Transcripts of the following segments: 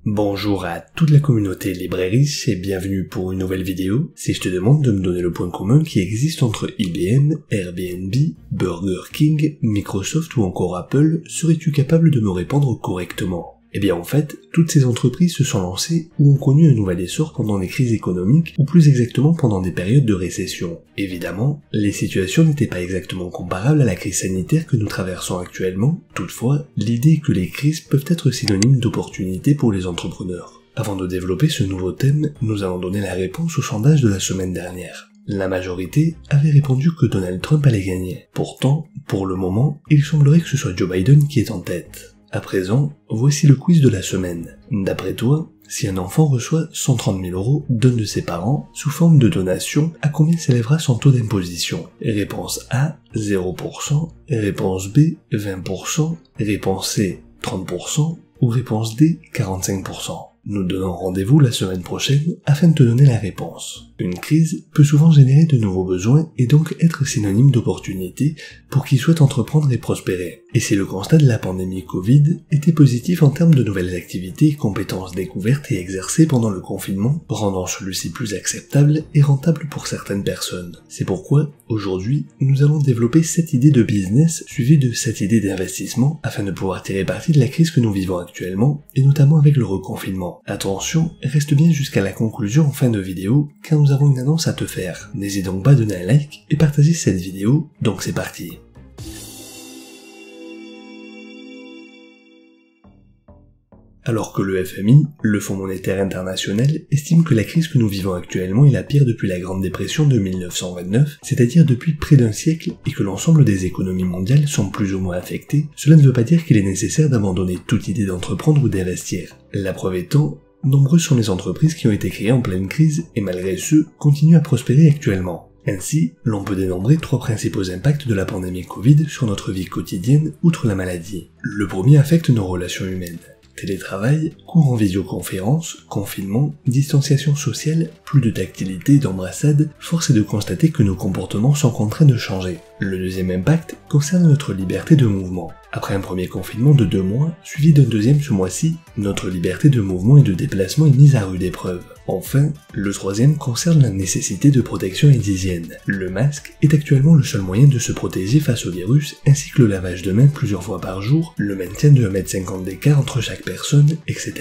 Bonjour à toute la communauté librairiste et bienvenue pour une nouvelle vidéo. Si je te demande de me donner le point commun qui existe entre IBM, Airbnb, Burger King, Microsoft ou encore Apple, serais-tu capable de me répondre correctement ? Eh bien en fait, toutes ces entreprises se sont lancées ou ont connu un nouvel essor pendant des crises économiques ou plus exactement pendant des périodes de récession. Évidemment, les situations n'étaient pas exactement comparables à la crise sanitaire que nous traversons actuellement, toutefois, l'idée est que les crises peuvent être synonymes d'opportunités pour les entrepreneurs. Avant de développer ce nouveau thème, nous allons donner la réponse au sondage de la semaine dernière. La majorité avait répondu que Donald Trump allait gagner. Pourtant, pour le moment, il semblerait que ce soit Joe Biden qui est en tête. À présent, voici le quiz de la semaine. D'après toi, si un enfant reçoit 130 000 € d'un de ses parents sous forme de donation, à combien s'élèvera son taux d'imposition ? Réponse A, 0%, réponse B, 20%, réponse C, 30% ou réponse D, 45%. Nous donnons rendez-vous la semaine prochaine afin de te donner la réponse. Une crise peut souvent générer de nouveaux besoins et donc être synonyme d'opportunité pour qui souhaite entreprendre et prospérer. Et si le constat de la pandémie Covid était positif en termes de nouvelles activités et compétences découvertes et exercées pendant le confinement, rendant celui-ci plus acceptable et rentable pour certaines personnes. C'est pourquoi, aujourd'hui, nous allons développer 7 idées de business suivies de 7 idées d'investissement afin de pouvoir tirer parti de la crise que nous vivons actuellement et notamment avec le reconfinement. Attention, reste bien jusqu'à la conclusion en fin de vidéo car nous avons une annonce à te faire. N'hésite donc pas à donner un like et partager cette vidéo, donc c'est parti. Alors que le FMI, le Fonds monétaire international, estime que la crise que nous vivons actuellement est la pire depuis la Grande Dépression de 1929, c'est-à-dire depuis près d'un siècle, et que l'ensemble des économies mondiales sont plus ou moins affectées, cela ne veut pas dire qu'il est nécessaire d'abandonner toute idée d'entreprendre ou d'investir. La preuve étant, nombreuses sont les entreprises qui ont été créées en pleine crise et malgré ce, continuent à prospérer actuellement. Ainsi, l'on peut dénombrer 3 principaux impacts de la pandémie Covid sur notre vie quotidienne outre la maladie. Le premier affecte nos relations humaines. Télétravail, cours en visioconférence, confinement, distanciation sociale, plus de tactilité et d'embrassade, force est de constater que nos comportements sont contraints de changer. Le deuxième impact concerne notre liberté de mouvement. Après un premier confinement de 2 mois, suivi d'un deuxième ce mois-ci, notre liberté de mouvement et de déplacement est mise à rude épreuve. Enfin, le troisième concerne la nécessité de protection et d'hygiène. Le masque est actuellement le seul moyen de se protéger face au virus, ainsi que le lavage de mains plusieurs fois par jour, le maintien de 1,50 m d'écart entre chaque personne, etc.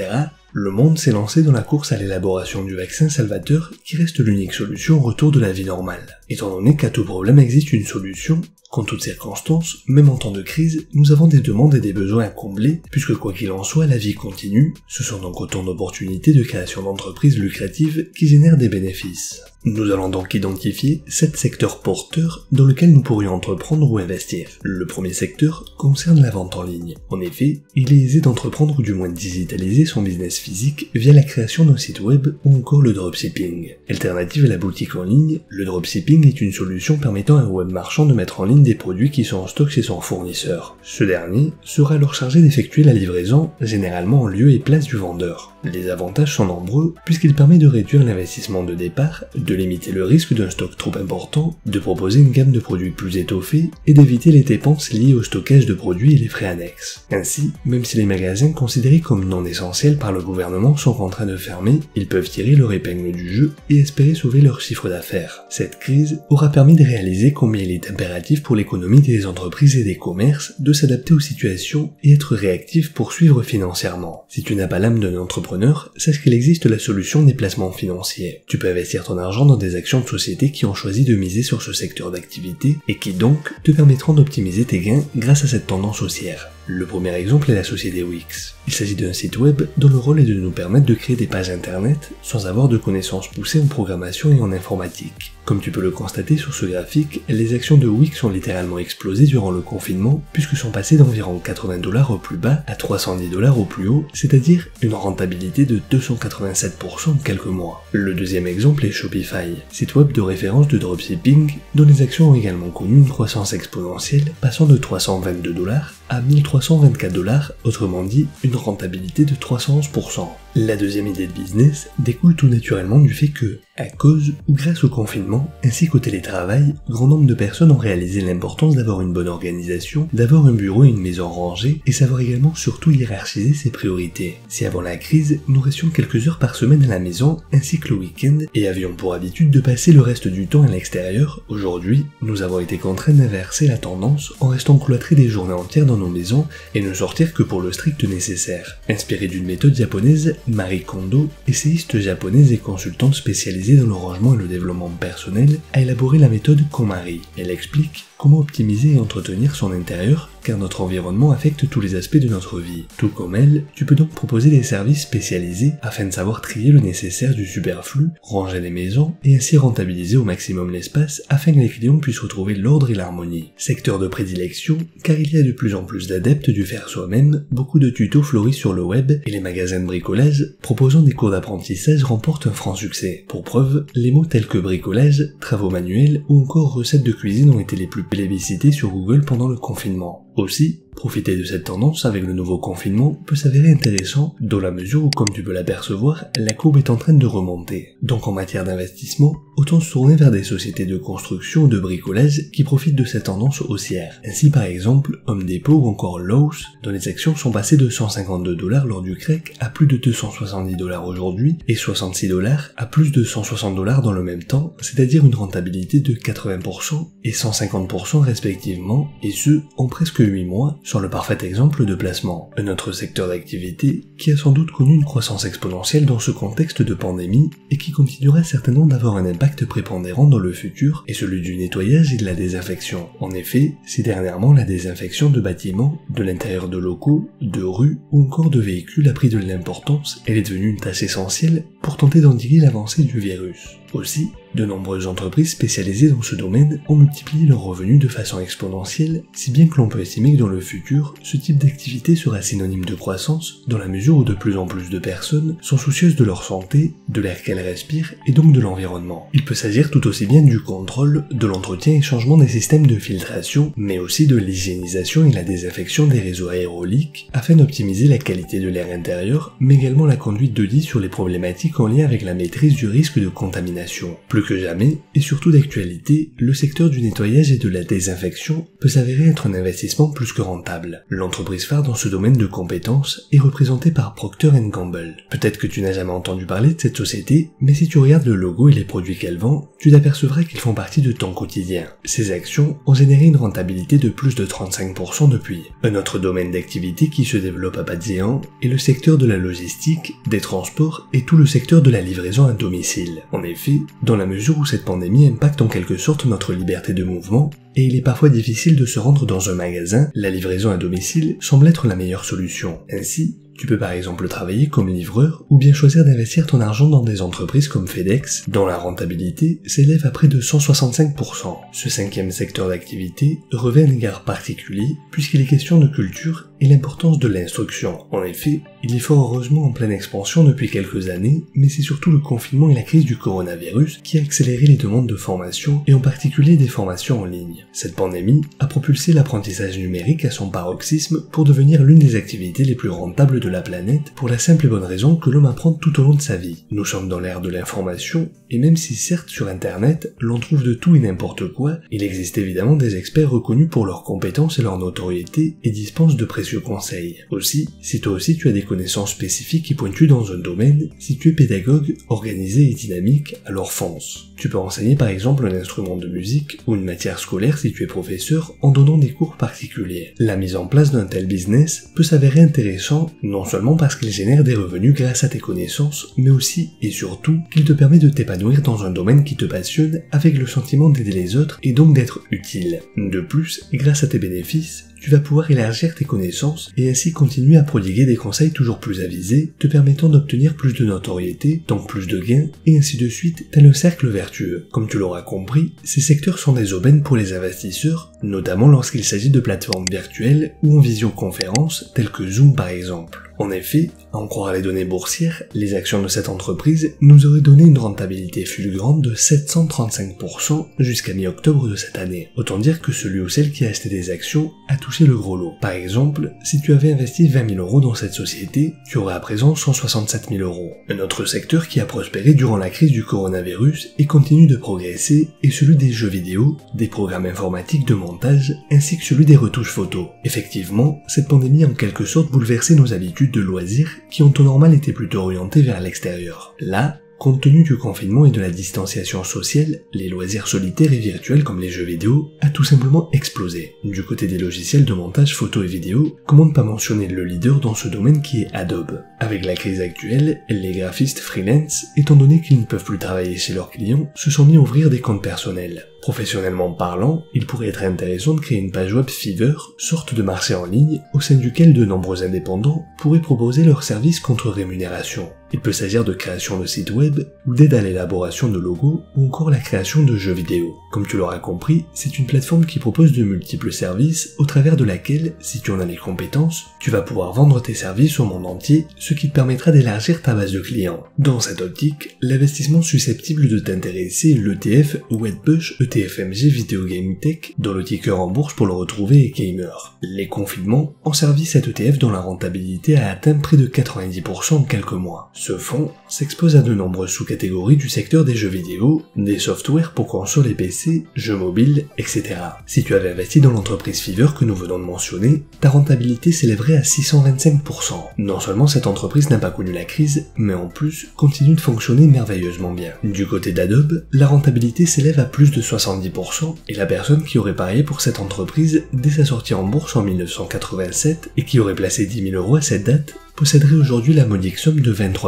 Le monde s'est lancé dans la course à l'élaboration du vaccin salvateur qui reste l'unique solution au retour de la vie normale. Étant donné qu'à tout problème existe une solution, qu'en toutes circonstances, même en temps de crise, nous avons des demandes et des besoins à combler, puisque quoi qu'il en soit, la vie continue, ce sont donc autant d'opportunités de création d'entreprises lucratives qui génèrent des bénéfices. Nous allons donc identifier 7 secteurs porteurs dans lesquels nous pourrions entreprendre ou investir. Le premier secteur concerne la vente en ligne. En effet, il est aisé d'entreprendre ou du moins de digitaliser son business physique via la création d'un site web ou encore le dropshipping. Alternative à la boutique en ligne, le dropshipping est une solution permettant à un web marchand de mettre en ligne des produits qui sont en stock chez son fournisseur. Ce dernier sera alors chargé d'effectuer la livraison, généralement en lieu et place du vendeur. Les avantages sont nombreux puisqu'il permet de réduire l'investissement de départ, de limiter le risque d'un stock trop important, de proposer une gamme de produits plus étoffée et d'éviter les dépenses liées au stockage de produits et les frais annexes. Ainsi, même si les magasins considérés comme non essentiels par le gouvernement sont en train de fermer, ils peuvent tirer leur épingle du jeu et espérer sauver leur chiffre d'affaires. Cette crise aura permis de réaliser combien il est impératif pour l'économie des entreprises et des commerces de s'adapter aux situations et être réactifs pour suivre financièrement. Si tu n'as pas l'âme d'un entrepreneur, sache qu'il existe la solution des placements financiers. Tu peux investir ton argent dans des actions de sociétés qui ont choisi de miser sur ce secteur d'activité et qui donc te permettront d'optimiser tes gains grâce à cette tendance haussière. Le premier exemple est la société Wix. Il s'agit d'un site web dont le rôle est de nous permettre de créer des pages internet sans avoir de connaissances poussées en programmation et en informatique. Comme tu peux le constater sur ce graphique, les actions de Wix ont littéralement explosé durant le confinement puisque sont passées d'environ 80 $ au plus bas à 310 $ au plus haut, c'est-à-dire une rentabilité de 287% en quelques mois. Le deuxième exemple est Shopify, site web de référence de dropshipping dont les actions ont également connu une croissance exponentielle passant de 322 $ à 1324 $, autrement dit une rentabilité de 311%. La deuxième idée de business découle tout naturellement du fait que, à cause ou grâce au confinement, ainsi qu'au télétravail, grand nombre de personnes ont réalisé l'importance d'avoir une bonne organisation, d'avoir un bureau et une maison rangée, et savoir également surtout hiérarchiser ses priorités. Si avant la crise, nous restions quelques heures par semaine à la maison, ainsi que le week-end, et avions pour habitude de passer le reste du temps à l'extérieur, aujourd'hui, nous avons été contraints d'inverser la tendance en restant cloîtrés des journées entières dans nos maisons et ne sortir que pour le strict nécessaire. Inspiré d'une méthode japonaise, Marie Kondo, essayiste japonaise et consultante spécialisée dans le rangement et le développement personnel, a élaboré la méthode KonMari. Elle explique comment optimiser et entretenir son intérieur, car notre environnement affecte tous les aspects de notre vie. Tout comme elle, tu peux donc proposer des services spécialisés afin de savoir trier le nécessaire du superflu, ranger les maisons et ainsi rentabiliser au maximum l'espace afin que les clients puissent retrouver l'ordre et l'harmonie. Secteur de prédilection, car il y a de plus en plus d'adeptes du faire soi-même, beaucoup de tutos fleurissent sur le web et les magasins de bricolage proposant des cours d'apprentissage remportent un franc succès. Pour preuve, les mots tels que bricolage, travaux manuels ou encore recettes de cuisine ont été les plus plébiscités sur Google pendant le confinement. Aussi, profiter de cette tendance avec le nouveau confinement peut s'avérer intéressant dans la mesure où, comme tu peux l'apercevoir, la courbe est en train de remonter. Donc en matière d'investissement, autant se tourner vers des sociétés de construction ou de bricolage qui profitent de cette tendance haussière. Ainsi par exemple, Home Depot ou encore Lowe's, dont les actions sont passées de $152 lors du crack à plus de $270 aujourd'hui et $66 à plus de $160 dans le même temps, c'est-à-dire une rentabilité de 80% et 150% respectivement, et ce, en presque 8 mois, sur le parfait exemple de placement. Un autre secteur d'activité qui a sans doute connu une croissance exponentielle dans ce contexte de pandémie et qui continuera certainement d'avoir un impact prépondérant dans le futur est celui du nettoyage et de la désinfection. En effet, si dernièrement la désinfection de bâtiments, de l'intérieur de locaux, de rues ou encore de véhicules a pris de l'importance, elle est devenue une tâche essentielle pour tenter d'endiguer l'avancée du virus. Aussi, de nombreuses entreprises spécialisées dans ce domaine ont multiplié leurs revenus de façon exponentielle, si bien que l'on peut estimer que dans le futur, ce type d'activité sera synonyme de croissance dans la mesure où de plus en plus de personnes sont soucieuses de leur santé, de l'air qu'elles respirent et donc de l'environnement. Il peut s'agir tout aussi bien du contrôle, de l'entretien et changement des systèmes de filtration, mais aussi de l'hygiénisation et la désinfection des réseaux aéroliques afin d'optimiser la qualité de l'air intérieur, mais également la conduite de dit sur les problématiques en lien avec la maîtrise du risque de contamination. Plus que jamais, et surtout d'actualité, le secteur du nettoyage et de la désinfection peut s'avérer être un investissement plus que rentable. L'entreprise phare dans ce domaine de compétences est représentée par Procter & Gamble. Peut-être que tu n'as jamais entendu parler de cette société, mais si tu regardes le logo et les produits qu'elle vend, tu t'apercevras qu'ils font partie de ton quotidien. Ces actions ont généré une rentabilité de plus de 35% depuis. Un autre domaine d'activité qui se développe à pas de géant est le secteur de la logistique, des transports et tout le secteur de la livraison à domicile. En effet, dans la mesure où cette pandémie impacte en quelque sorte notre liberté de mouvement, et il est parfois difficile de se rendre dans un magasin, la livraison à domicile semble être la meilleure solution. Ainsi, tu peux par exemple travailler comme livreur ou bien choisir d'investir ton argent dans des entreprises comme FedEx, dont la rentabilité s'élève à près de 165%. Ce cinquième secteur d'activité revêt un égard particulier puisqu'il est question de culture et l'importance de l'instruction. En effet, il est fort heureusement en pleine expansion depuis quelques années, mais c'est surtout le confinement et la crise du coronavirus qui a accéléré les demandes de formation et en particulier des formations en ligne. Cette pandémie a propulsé l'apprentissage numérique à son paroxysme pour devenir l'une des activités les plus rentables de la planète pour la simple et bonne raison que l'homme apprend tout au long de sa vie. Nous sommes dans l'ère de l'information et même si certes sur internet l'on trouve de tout et n'importe quoi, il existe évidemment des experts reconnus pour leurs compétences et leur notoriété et dispensent de précieux conseils. Aussi, si toi aussi tu as des connaissances spécifiques et pointues dans un domaine, si tu es pédagogue, organisé et dynamique, alors fonce. Tu peux enseigner par exemple un instrument de musique ou une matière scolaire si tu es professeur en donnant des cours particuliers. La mise en place d'un tel business peut s'avérer intéressant non seulement parce qu'il génère des revenus grâce à tes connaissances, mais aussi et surtout qu'il te permet de t'épanouir dans un domaine qui te passionne avec le sentiment d'aider les autres et donc d'être utile. De plus, grâce à tes bénéfices, tu vas pouvoir élargir tes connaissances et ainsi continuer à prodiguer des conseils toujours plus avisés, te permettant d'obtenir plus de notoriété, donc plus de gains, et ainsi de suite, tel un cercle vertueux. Comme tu l'auras compris, ces secteurs sont des aubaines pour les investisseurs, notamment lorsqu'il s'agit de plateformes virtuelles ou en visioconférence, telles que Zoom par exemple. En effet, à en croire les données boursières, les actions de cette entreprise nous auraient donné une rentabilité fulgurante de 735% jusqu'à mi-octobre de cette année. Autant dire que celui ou celle qui a acheté des actions a touché le gros lot. Par exemple, si tu avais investi 20 000 € dans cette société, tu aurais à présent 167 000 €. Un autre secteur qui a prospéré durant la crise du coronavirus et continue de progresser est celui des jeux vidéo, des programmes informatiques de montage, ainsi que celui des retouches photos. Effectivement, cette pandémie a en quelque sorte bouleversé nos habitudes de loisirs qui ont au normal été plutôt orientées vers l'extérieur. Là, compte tenu du confinement et de la distanciation sociale, les loisirs solitaires et virtuels comme les jeux vidéo a tout simplement explosé. Du côté des logiciels de montage photo et vidéo, comment ne pas mentionner le leader dans ce domaine qui est Adobe. Avec la crise actuelle, les graphistes freelance, étant donné qu'ils ne peuvent plus travailler chez leurs clients, se sont mis à ouvrir des comptes personnels. Professionnellement parlant, il pourrait être intéressant de créer une page web Fiverr, sorte de marché en ligne, au sein duquel de nombreux indépendants pourraient proposer leurs services contre rémunération. Il peut s'agir de création de sites web, ou d'aide à l'élaboration de logos, ou encore la création de jeux vidéo. Comme tu l'auras compris, c'est une plateforme qui propose de multiples services, au travers de laquelle, si tu en as les compétences, tu vas pouvoir vendre tes services au monde entier, ce qui te permettra d'élargir ta base de clients. Dans cette optique, l'investissement susceptible de t'intéresser est l'ETF Wedbush ETFMG Video Game Tech, dont le ticker en bourse pour le retrouver est Gamer. Les confinements ont servi cet ETF dont la rentabilité a atteint près de 90% en quelques mois. Ce fonds s'expose à de nombreuses sous-catégories du secteur des jeux vidéo, des softwares pour consoles et PC, jeux mobiles, etc. Si tu avais investi dans l'entreprise Fiverr que nous venons de mentionner, ta rentabilité s'élèverait à 625%. Non seulement cette entreprise n'a pas connu la crise, mais en plus continue de fonctionner merveilleusement bien. Du côté d'Adobe, la rentabilité s'élève à plus de 70% et la personne qui aurait parié pour cette entreprise dès sa sortie en bourse en 1987 et qui aurait placé 10 000 € à cette date posséderait aujourd'hui la modique somme de 23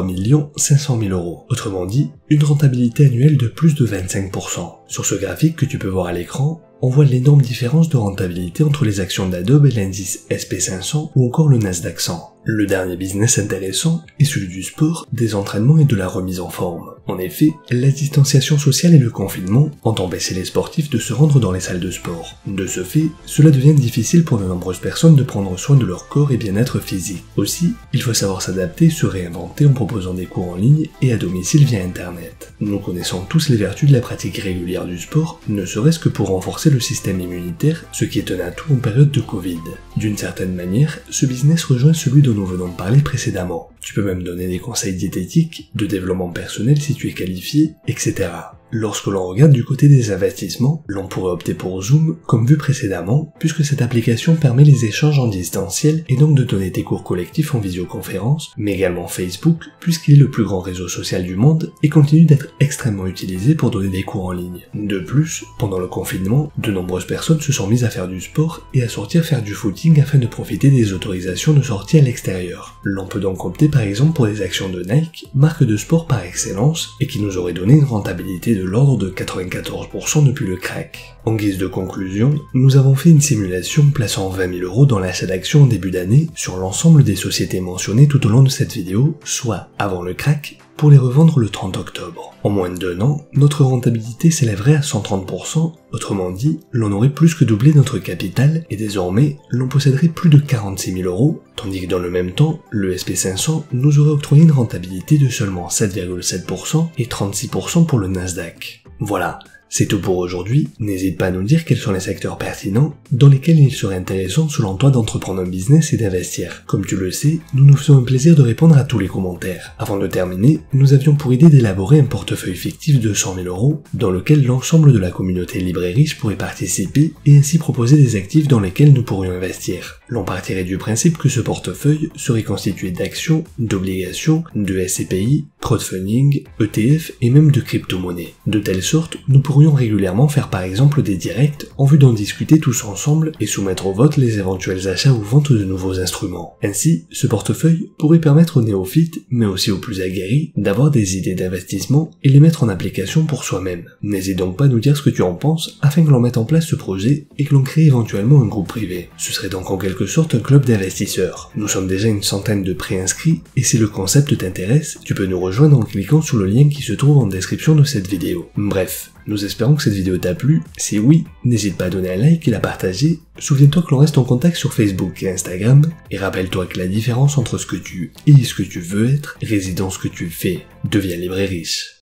500 000 €. Autrement dit, une rentabilité annuelle de plus de 25%. Sur ce graphique que tu peux voir à l'écran, on voit l'énorme différence de rentabilité entre les actions d'Adobe et l'indice SP500 ou encore le Nasdaq 100. Le dernier business intéressant est celui du sport, des entraînements et de la remise en forme. En effet, la distanciation sociale et le confinement ont empêché les sportifs de se rendre dans les salles de sport. De ce fait, cela devient difficile pour de nombreuses personnes de prendre soin de leur corps et bien-être physique. Aussi, il faut savoir s'adapter et se réinventer en proposant des cours en ligne et à domicile via internet. Nous connaissons tous les vertus de la pratique régulière du sport, ne serait-ce que pour renforcer le système immunitaire, ce qui est un atout en période de Covid. D'une certaine manière, ce business rejoint celui dont nous venons de parler précédemment. Tu peux même donner des conseils diététiques, de développement personnel si tu es qualifié, etc. Lorsque l'on regarde du côté des investissements, l'on pourrait opter pour Zoom, comme vu précédemment, puisque cette application permet les échanges en distanciel et donc de donner tes cours collectifs en visioconférence, mais également Facebook, puisqu'il est le plus grand réseau social du monde et continue d'être extrêmement utilisé pour donner des cours en ligne. De plus, pendant le confinement, de nombreuses personnes se sont mises à faire du sport et à sortir faire du footing afin de profiter des autorisations de sortie à l'extérieur. L'on peut donc opter par exemple pour des actions de Nike, marque de sport par excellence, et qui nous aurait donné une rentabilité de l'ordre de 94% depuis le crack. En guise de conclusion, nous avons fait une simulation plaçant 20 000 € dans l'achat d'actions en début d'année sur l'ensemble des sociétés mentionnées tout au long de cette vidéo, soit avant le crack, pour les revendre le 30 octobre. En moins de 2 ans, notre rentabilité s'élèverait à 130%, autrement dit, l'on aurait plus que doublé notre capital et désormais, l'on posséderait plus de 46 000 €, tandis que dans le même temps, le SP500 nous aurait octroyé une rentabilité de seulement 7,7% et 36% pour le Nasdaq. Voilà. C'est tout pour aujourd'hui, n'hésite pas à nous dire quels sont les secteurs pertinents dans lesquels il serait intéressant selon toi d'entreprendre un business et d'investir. Comme tu le sais, nous nous faisons un plaisir de répondre à tous les commentaires. Avant de terminer, nous avions pour idée d'élaborer un portefeuille fictif de 100 000 € dans lequel l'ensemble de la communauté libre et riche pourrait participer et ainsi proposer des actifs dans lesquels nous pourrions investir. L'on partirait du principe que ce portefeuille serait constitué d'actions, d'obligations, de SCPI, crowdfunding, ETF et même de crypto-monnaies. De telle sorte, nous pourrions régulièrement faire par exemple des directs en vue d'en discuter tous ensemble et soumettre au vote les éventuels achats ou ventes de nouveaux instruments. Ainsi, ce portefeuille pourrait permettre aux néophytes, mais aussi aux plus aguerris, d'avoir des idées d'investissement et les mettre en application pour soi-même. N'hésite donc pas à nous dire ce que tu en penses afin que l'on mette en place ce projet et que l'on crée éventuellement un groupe privé. Ce serait donc en quelque sorte un club d'investisseurs. Nous sommes déjà une centaine de préinscrits et si le concept t'intéresse, tu peux nous rejoindre en cliquant sur le lien qui se trouve en description de cette vidéo. Bref, nous espérant que cette vidéo t'a plu. Si oui, n'hésite pas à donner un like et la partager. Souviens-toi que l'on reste en contact sur Facebook et Instagram. Et rappelle-toi que la différence entre ce que tu es et ce que tu veux être réside dans ce que tu fais. Deviens libre et riche.